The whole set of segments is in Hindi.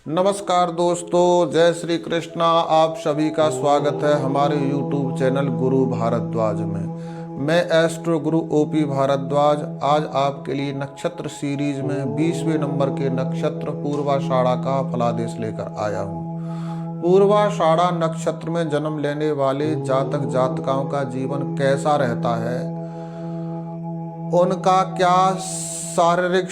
नमस्कार दोस्तों, जय श्री कृष्णा। आप सभी का स्वागत है हमारे YouTube चैनल गुरु भारद्वाज में। मैं एस्ट्रो गुरु ओपी भारद्वाज आज आपके लिए नक्षत्र सीरीज में 20वें नंबर के नक्षत्र पूर्वाषाढ़ा का फलादेश लेकर आया हूँ। पूर्वाषाढ़ा नक्षत्र में जन्म लेने वाले जातक जातिकाओं का जीवन कैसा रहता है, उनका क्या शारीरिक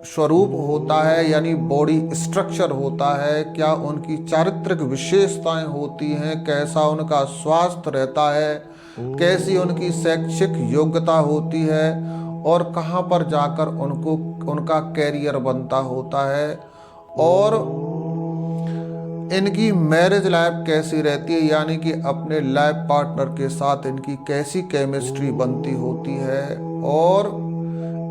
स्वरूप होता है यानी बॉडी स्ट्रक्चर होता है, क्या उनकी चारित्रिक विशेषताएं होती हैं, कैसा उनका स्वास्थ्य रहता है, कैसी उनकी शैक्षिक योग्यता होती है और कहां पर जाकर उनका कैरियर बनता होता है, और इनकी मैरिज लाइफ कैसी रहती है यानी कि अपने लाइफ पार्टनर के साथ इनकी कैसी केमिस्ट्री बनती होती है, और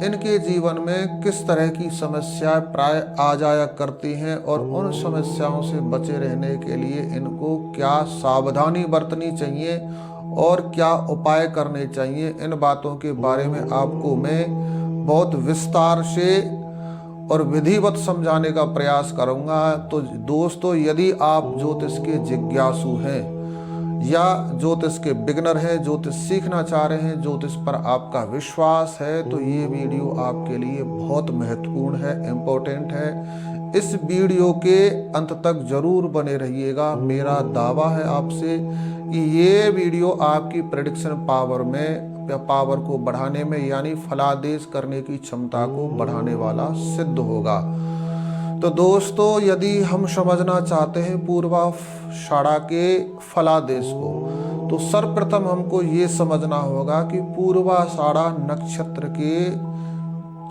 इनके जीवन में किस तरह की समस्याएं प्राय आ जाया करती हैं और उन समस्याओं से बचे रहने के लिए इनको क्या सावधानी बरतनी चाहिए और क्या उपाय करने चाहिए, इन बातों के बारे में आपको मैं बहुत विस्तार से और विधिवत समझाने का प्रयास करूंगा। तो दोस्तों, यदि आप ज्योतिष के जिज्ञासु हैं या ज्योतिष के बिगनर हैं, ज्योतिष सीखना चाह रहे हैं, ज्योतिष पर आपका विश्वास है, तो ये वीडियो आपके लिए बहुत महत्वपूर्ण है, इम्पोर्टेंट है। इस वीडियो के अंत तक जरूर बने रहिएगा। मेरा दावा है आपसे कि ये वीडियो आपकी प्रेडिक्शन पावर को बढ़ाने में यानी फलादेश करने की क्षमता को बढ़ाने वाला सिद्ध होगा। तो दोस्तों, यदि हम समझना चाहते हैं पूर्वाषाढ़ा के फलादेश को, तो सर्वप्रथम हमको ये समझना होगा कि पूर्वाषाढ़ा नक्षत्र के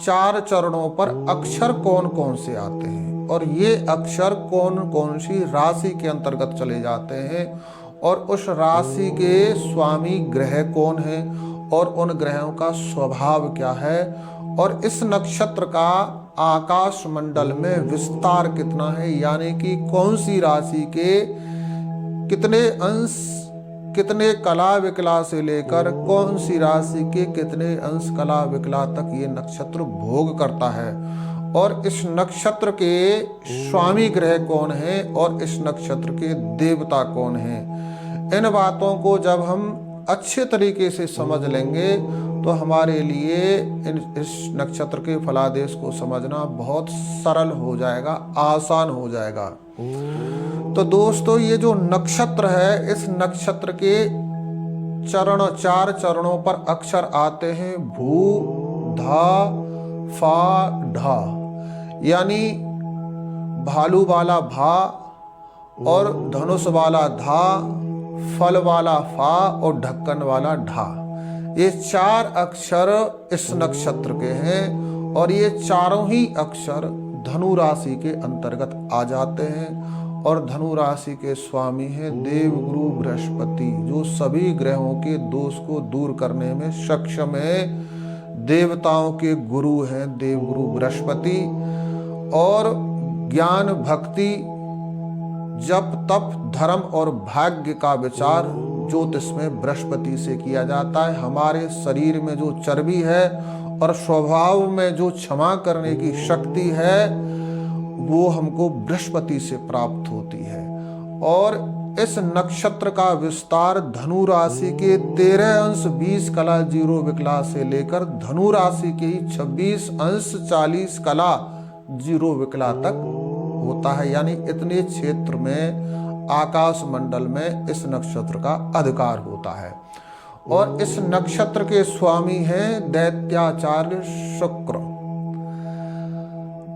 4 चरणों पर अक्षर कौन कौन से आते हैं और ये अक्षर कौन कौन सी राशि के अंतर्गत चले जाते हैं और उस राशि के स्वामी ग्रह कौन है और उन ग्रहों का स्वभाव क्या है, और इस नक्षत्र का आकाश मंडल में विस्तार कितना है यानी कि कौन सी राशि के कितने अंश कितने कला विकला से लेकर कौन सी राशि के कितने अंश कला विकला तक ये नक्षत्र भोग करता है, और इस नक्षत्र के स्वामी ग्रह कौन है और इस नक्षत्र के देवता कौन है। इन बातों को जब हम अच्छे तरीके से समझ लेंगे तो हमारे लिए इस नक्षत्र के फलादेश को समझना बहुत सरल हो जाएगा, आसान हो जाएगा। तो दोस्तों, ये जो नक्षत्र है, इस नक्षत्र के 4 चरणों पर अक्षर आते हैं भू, धा, फा, ढा, यानी भालू वाला भा और धनुष वाला धा, फल वाला फा और ढक्कन वाला ढा। ये 4 अक्षर इस नक्षत्र के हैं और ये चारों ही अक्षर धनु राशि के अंतर्गत आ जाते हैं, और धनु राशि के स्वामी हैं देवगुरु बृहस्पति, जो सभी ग्रहों के दोष को दूर करने में सक्षम है। देवताओं के गुरु हैं देवगुरु बृहस्पति, और ज्ञान, भक्ति, जप, तप, धर्म और भाग्य का विचार ज्योतिष में बृहस्पति से किया जाता है। हमारे शरीर में जो चर्बी है और स्वभाव में जो क्षमा करने की शक्ति है, वो हमको बृहस्पति से प्राप्त होती है। और इस नक्षत्र का विस्तार धनु राशि के 13 अंश 20 कला 0 विकला से लेकर धनु राशि के ही 26 अंश 40 कला 0 विकला तक होता है, यानी इतने क्षेत्र में आकाश मंडल में इस नक्षत्र का अधिकार होता है। और इस नक्षत्र के स्वामी हैं दैत्याचार्य शुक्र।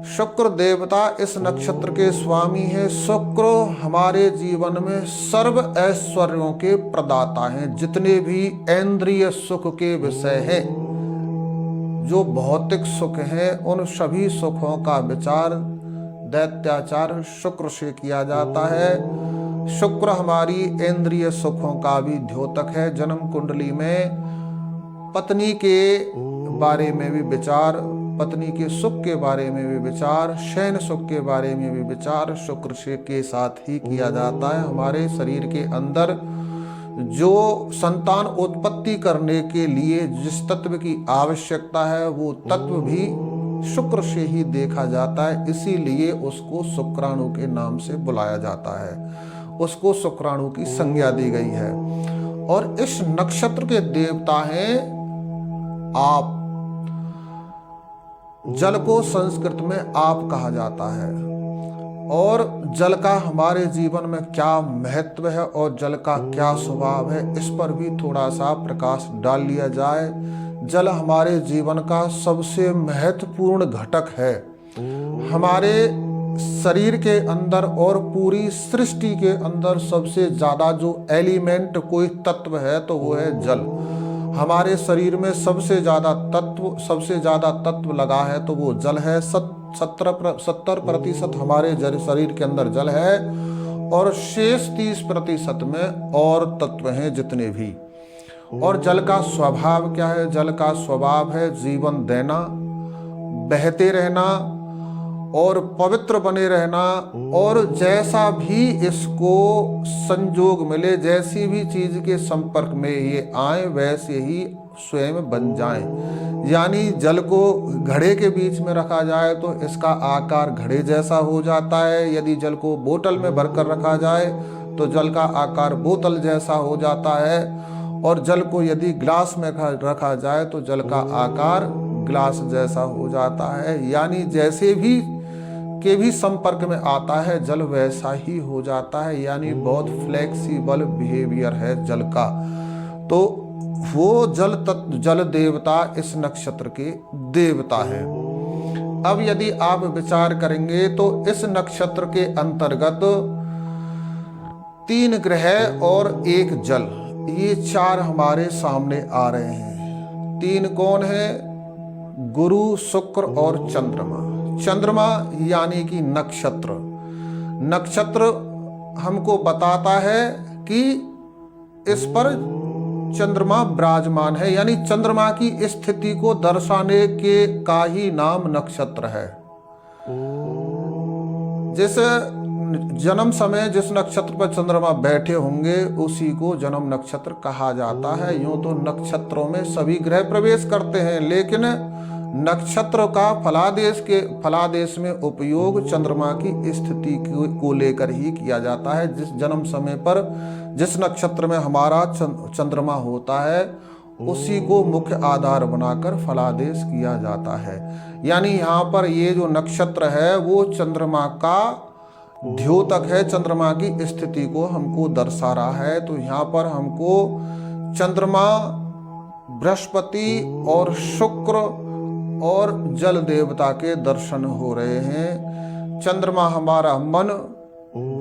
शुक्र देवता इस नक्षत्र के स्वामी हैं। शुक्र हमारे जीवन में सर्व ऐश्वर्यों के प्रदाता हैं। जितने भी इंद्रिय सुख के विषय हैं, जो भौतिक सुख हैं, उन सभी सुखों का विचार दैत्याचार्य शुक्र से किया जाता है। शुक्र हमारी इंद्रिय सुखों का भी द्योतक है। जन्म कुंडली में पत्नी के बारे में भी विचार, पत्नी के सुख के बारे में भी विचार, शयन सुख के बारे में भी विचार शुक्र से के साथ ही किया जाता है। हमारे शरीर के अंदर जो संतान उत्पत्ति करने के लिए जिस तत्व की आवश्यकता है, वो तत्व भी शुक्र से ही देखा जाता है, इसीलिए उसको शुक्राणु के नाम से बुलाया जाता है, उसको शुक्राणु की संज्ञा दी गई है। और इस नक्षत्र के देवता हैं आप। जल को संस्कृत में आप कहा जाता है। और जल का हमारे जीवन में क्या महत्व है और जल का क्या स्वभाव है, इस पर भी थोड़ा सा प्रकाश डाल लिया जाए। जल हमारे जीवन का सबसे महत्वपूर्ण घटक है। हमारे शरीर के अंदर और पूरी सृष्टि के अंदर सबसे ज्यादा जो एलिमेंट कोई तत्व है तो वो है जल। हमारे शरीर में सबसे ज्यादा तत्व लगा है तो वो जल है। 70% हमारे शरीर के अंदर जल है और शेष 30% में और तत्व हैं जितने भी। और जल का स्वभाव क्या है? जल का स्वभाव है जीवन देना, बहते रहना और पवित्र बने रहना। और जैसा भी इसको संजोग मिले, जैसी भी चीज के संपर्क में ये आए, वैसे ही स्वयं बन जाएं। यानी जल को घड़े के बीच में रखा जाए तो इसका आकार घड़े जैसा हो जाता है। यदि जल को बोतल में भरकर रखा जाए तो जल का आकार बोतल जैसा हो जाता है। और जल को यदि ग्लास में रखा जाए तो जल का आकार ग्लास जैसा हो जाता है। यानी जैसे भी के भी संपर्क में आता है जल वैसा ही हो जाता है। यानी बहुत फ्लेक्सिबल बिहेवियर है जल का। तो वो जल देवता इस नक्षत्र के देवता है। अब यदि आप विचार करेंगे तो इस नक्षत्र के अंतर्गत 3 ग्रह और 1 जल, ये 4 हमारे सामने आ रहे हैं। 3 कौन है? गुरु, शुक्र और चंद्रमा। चंद्रमा यानी कि नक्षत्र हमको बताता है कि इस पर चंद्रमा विराजमान है। यानी चंद्रमा की स्थिति को दर्शाने के का ही नाम नक्षत्र है। जिस जन्म समय जिस नक्षत्र पर चंद्रमा बैठे होंगे उसी को जन्म नक्षत्र कहा जाता है। यूं तो नक्षत्रों में सभी ग्रह प्रवेश करते हैं, लेकिन नक्षत्र का फलादेश में उपयोग चंद्रमा की स्थिति को लेकर ही किया जाता है। जिस जन्म समय पर जिस नक्षत्र में हमारा चंद्रमा होता है उसी को मुख्य आधार बनाकर फलादेश किया जाता है। यानी यहाँ पर ये जो नक्षत्र है वो चंद्रमा का द्योतक है, चंद्रमा की स्थिति को हमको दर्शा रहा है। तो यहाँ पर हमको चंद्रमा, बृहस्पति और शुक्र और जल देवता के दर्शन हो रहे हैं। चंद्रमा हमारा मन,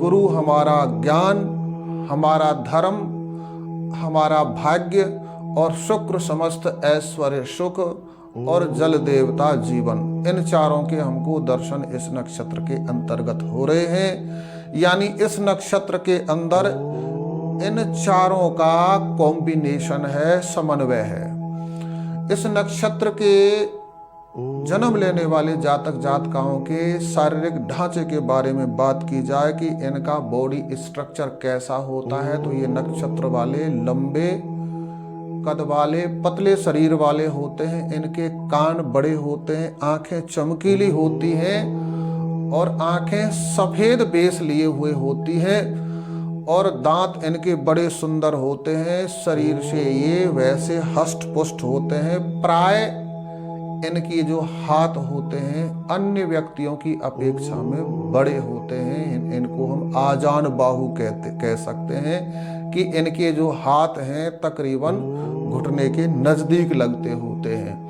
गुरु हमारा ज्ञान, हमारा धर्म, हमारा भाग्य और शुक्र समस्त ऐश्वर्य सुख और जल देवता जीवन। इन चारों के हमको दर्शन इस नक्षत्र के अंतर्गत हो रहे हैं। यानी इस नक्षत्र के अंदर इन चारों का कॉम्बिनेशन है, समन्वय है। इस नक्षत्र के जन्म लेने वाले जातक जातिकाओं के शारीरिक ढांचे के बारे में बात की जाए कि इनका बॉडी स्ट्रक्चर कैसा होता है, तो ये नक्षत्र वाले लंबे कद वाले पतले शरीर वाले होते हैं। इनके कान बड़े होते हैं, आंखें चमकीली होती हैं और आंखें सफेद बेस लिए हुए होती हैं और दांत इनके बड़े सुंदर होते हैं। शरीर से ये वैसे हष्ट पुष्ट होते हैं। प्राय इनकी जो हाथ होते हैं अन्य व्यक्तियों की अपेक्षा में बड़े होते हैं। इनको हम आजान बाहु कह सकते हैं कि इनके जो हाथ हैं तकरीबन घुटने के नजदीक लगते होते हैं।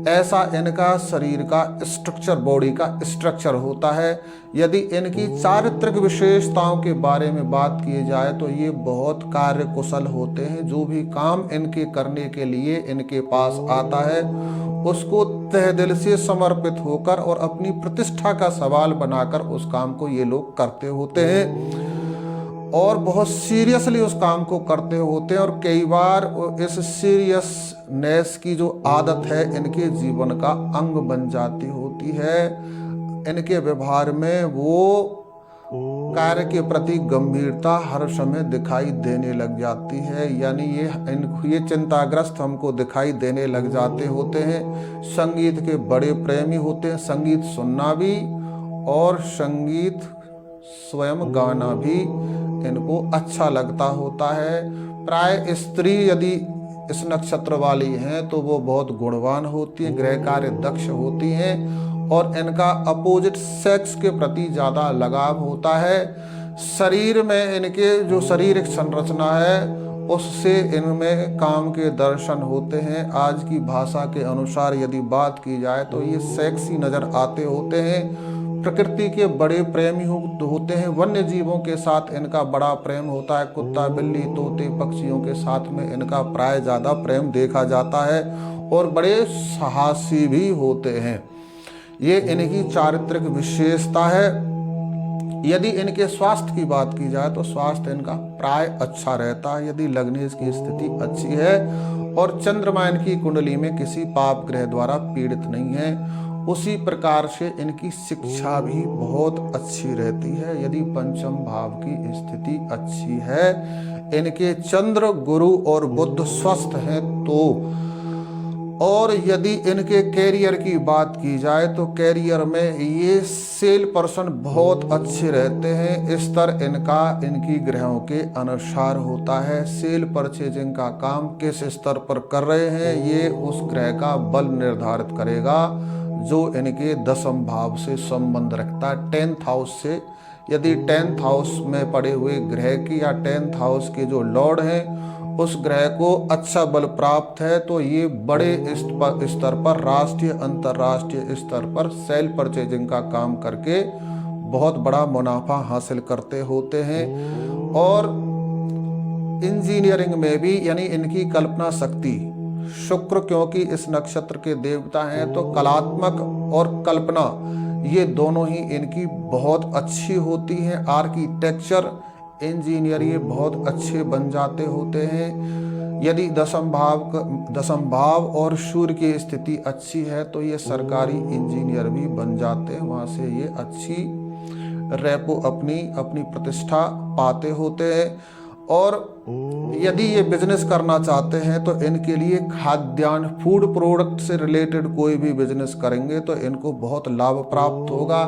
ऐसा इनका शरीर का स्ट्रक्चर, बॉडी का स्ट्रक्चर होता है। यदि इनकी चारित्रिक विशेषताओं के बारे में बात की जाए तो ये बहुत कार्यकुशल होते हैं। जो भी काम इनके करने के लिए इनके पास आता है उसको तहे दिल से समर्पित होकर और अपनी प्रतिष्ठा का सवाल बनाकर उस काम को ये लोग करते होते हैं और बहुत सीरियसली उस काम को करते होते हैं। और कई बार इस सीरियसनेस की जो आदत है इनके जीवन का अंग बन जाती होती है। इनके व्यवहार में वो कार्य के प्रति गंभीरता हर समय दिखाई देने लग जाती है, यानी ये चिंताग्रस्त हमको दिखाई देने लग जाते होते हैं। संगीत के बड़े प्रेमी होते हैं, संगीत सुनना भी और संगीत स्वयं गाना भी इनको अच्छा लगता होता है। प्राय स्त्री यदि इस नक्षत्र वाली हैं तो वो बहुत गुणवान होती हैं, गृह कार्य दक्ष होती हैं और इनका अपोजिट सेक्स के प्रति ज़्यादा लगाव होता है। शरीर में इनके जो शारीरिक संरचना है उससे इनमें काम के दर्शन होते हैं। आज की भाषा के अनुसार यदि बात की जाए तो ये सेक्सी नज़र आते होते हैं। प्रकृति के बड़े प्रेमी होते हैं। वन्य जीवों के साथ इनका बड़ा प्रेम होता है। कुत्ता, बिल्ली, तोते, पक्षियों के साथ में इनका प्राय ज़्यादा प्रेम देखा जाता है और बड़े साहसी भी होते हैं। ये इनकी चारित्रिक विशेषता है। यदि इनके स्वास्थ्य की बात की जाए तो स्वास्थ्य इनका प्राय अच्छा रहता है यदि लग्नेश की स्थिति अच्छी है और चंद्रमा इनकी कुंडली में किसी पाप ग्रह द्वारा पीड़ित नहीं है। उसी प्रकार से इनकी शिक्षा भी बहुत अच्छी रहती है यदि पंचम भाव की स्थिति अच्छी है। इनके चंद्र, गुरु और बुध स्वस्थ हैं तो। और यदि इनके कैरियर की बात की जाए तो कैरियर में ये सेल पर्सन बहुत अच्छे रहते हैं। स्तर इनका इनकी ग्रहों के अनुसार होता है। सेल परचेजिंग का काम किस स्तर पर कर रहे हैं ये उस ग्रह का बल निर्धारित करेगा जो इनके दसम भाव से संबंध रखता है, 10th हाउस से। यदि 10th हाउस में पड़े हुए ग्रह की या 10th हाउस के जो लॉर्ड हैं उस ग्रह को अच्छा बल प्राप्त है तो ये बड़े स्तर पर राष्ट्रीय अंतर्राष्ट्रीय स्तर पर सेल परचेजिंग का काम करके बहुत बड़ा मुनाफा हासिल करते होते हैं। और इंजीनियरिंग में भी यानी इनकी कल्पना शक्ति, शुक्र क्योंकि इस नक्षत्र के देवता हैं तो कलात्मक और कल्पना ये दोनों ही इनकी बहुत अच्छी होती हैं। आर्किटेक्चर, इंजीनियर ये बहुत अच्छे बन जाते होते हैं। यदि दसम भाव और सूर्य की स्थिति अच्छी है तो ये सरकारी इंजीनियर भी बन जाते हैं। वहाँ से ये अच्छी रेपो अपनी प्रतिष्ठा पाते होते हैं। और यदि ये बिजनेस करना चाहते हैं तो इनके लिए खाद्यान्न, फूड प्रोडक्ट से रिलेटेड कोई भी बिजनेस करेंगे तो इनको बहुत लाभ प्राप्त होगा।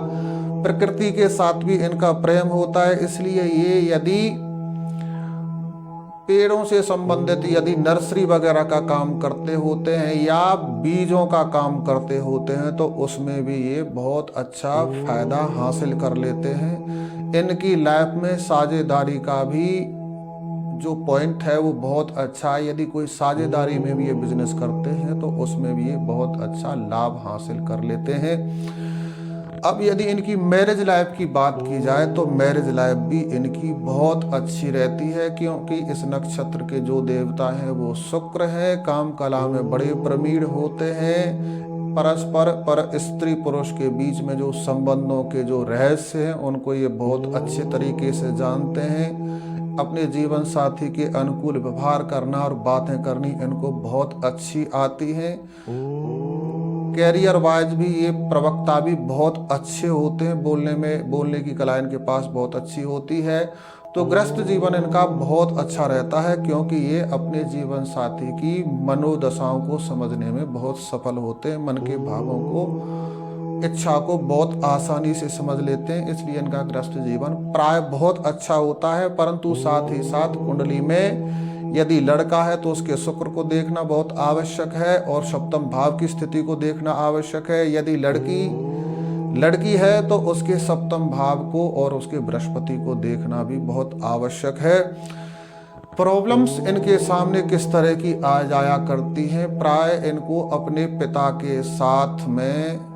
प्रकृति के साथ भी इनका प्रेम होता है, इसलिए ये यदि पेड़ों से संबंधित यदि नर्सरी वगैरह का काम करते होते हैं या बीजों का काम करते होते हैं तो उसमें भी ये बहुत अच्छा फायदा हासिल कर लेते हैं। इनकी लाइफ में साझेदारी का भी जो पॉइंट है वो बहुत अच्छा है। यदि कोई साझेदारी में भी ये बिजनेस करते हैं तो उसमें भी ये बहुत अच्छा लाभ हासिल कर लेते हैं। अब यदि इनकी मैरिज लाइफ की बात की जाए तो मैरिज लाइफ भी इनकी बहुत अच्छी रहती है क्योंकि इस नक्षत्र के जो देवता हैं वो शुक्र है। काम कला में बड़े प्रवीण होते हैं। परस्पर पर स्त्री पुरुष के बीच में जो संबंधों के जो रहस्य हैं उनको ये बहुत अच्छे तरीके से जानते हैं। अपने जीवन साथी के अनुकूल व्यवहार करना और बातें करनी इनको बहुत अच्छी आती हैं। कैरियर वाइज भी ये प्रवक्ता भी बहुत अच्छे होते हैं। बोलने की कला इनके पास बहुत अच्छी होती है। तो गृहस्थ जीवन इनका बहुत अच्छा रहता है क्योंकि ये अपने जीवन साथी की मनोदशाओं को समझने में बहुत सफल होते हैं। मन के भावों को, इच्छा को बहुत आसानी से समझ लेते हैं, इसलिए इनका गृहस्थ जीवन प्राय बहुत अच्छा होता है। परंतु साथ ही साथ कुंडली में यदि लड़का है तो उसके शुक्र को देखना बहुत आवश्यक है और सप्तम भाव की स्थिति को देखना आवश्यक है। यदि लड़की है तो उसके सप्तम भाव को और उसके बृहस्पति को देखना भी बहुत आवश्यक है। प्रॉब्लम्स इनके सामने किस तरह की आ जाया करती हैं, प्राय इनको अपने पिता के साथ में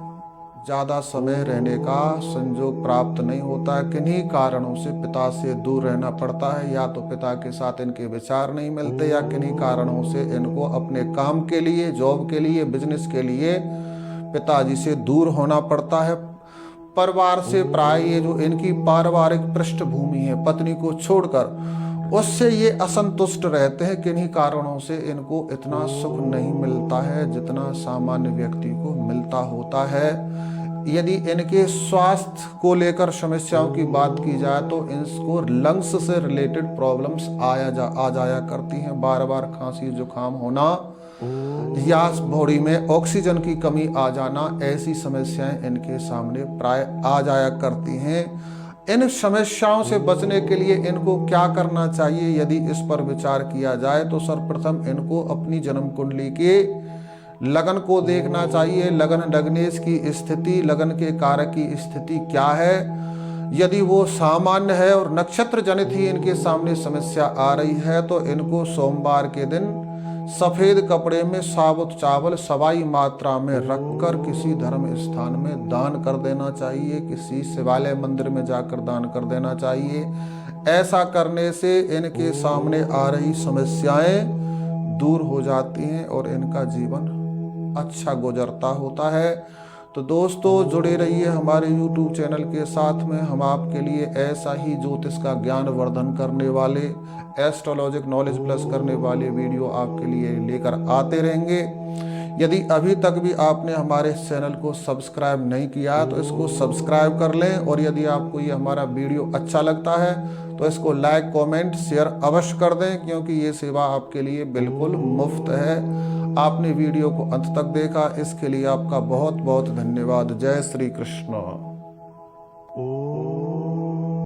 ज़्यादा समय रहने का संयोग प्राप्त नहीं होता है। किन्हीं कारणों से पिता से दूर रहना पड़ता है, या तो पिता के साथ इनके विचार नहीं मिलते या किन्हीं कारणों से इनको अपने काम के लिए, जॉब के लिए, बिजनेस के लिए पिताजी से दूर होना पड़ता है। परिवार से प्राय ये जो इनकी पारिवारिक पृष्ठभूमि है पत्नी को छोड़कर, उससे ये असंतुष्ट रहते हैं। किन्हीं कारणों से इनको इतना सुख नहीं मिलता है जितना सामान्य व्यक्ति को मिलता होता है। यदि इनके स्वास्थ्य को लेकर समस्याओं की बात की जाए तो इनको लंग्स से रिलेटेड प्रॉब्लम्स आ जाया करती हैं। बार बार खांसी जुकाम होना या बॉडी में ऑक्सीजन की कमी आ जाना, ऐसी समस्याएं इनके सामने प्राय आ जाया करती हैं। इन समस्याओं से बचने के लिए इनको क्या करना चाहिए, यदि इस पर विचार किया जाए तो सर्वप्रथम इनको अपनी जन्म कुंडली के लगन को देखना चाहिए। लगन लग्नेश की स्थिति, लगन के कारक की स्थिति क्या है। यदि वो सामान्य है और नक्षत्र जनित ही इनके सामने समस्या आ रही है तो इनको सोमवार के दिन सफेद कपड़े में साबुत चावल सवाई मात्रा में रखकर किसी धर्म स्थान में दान कर देना चाहिए। किसी शिवालय मंदिर में जाकर दान कर देना चाहिए। ऐसा करने से इनके सामने आ रही समस्याएं दूर हो जाती हैं और इनका जीवन अच्छा गुजरता होता है। तो दोस्तों, जुड़े रहिए हमारे YouTube चैनल के साथ में। हम आपके लिए ऐसा ही ज्योतिष का ज्ञान वर्धन करने वाले, एस्ट्रोलॉजिक नॉलेज प्लस करने वाले वीडियो आपके लिए लेकर आते रहेंगे। यदि अभी तक भी आपने हमारे चैनल को सब्सक्राइब नहीं किया तो इसको सब्सक्राइब कर लें, और यदि आपको ये हमारा वीडियो अच्छा लगता है तो इसको लाइक कमेंट शेयर अवश्य कर दें, क्योंकि ये सेवा आपके लिए बिल्कुल मुफ्त है। आपने वीडियो को अंत तक देखा, इसके लिए आपका बहुत बहुत धन्यवाद। जय श्री कृष्ण।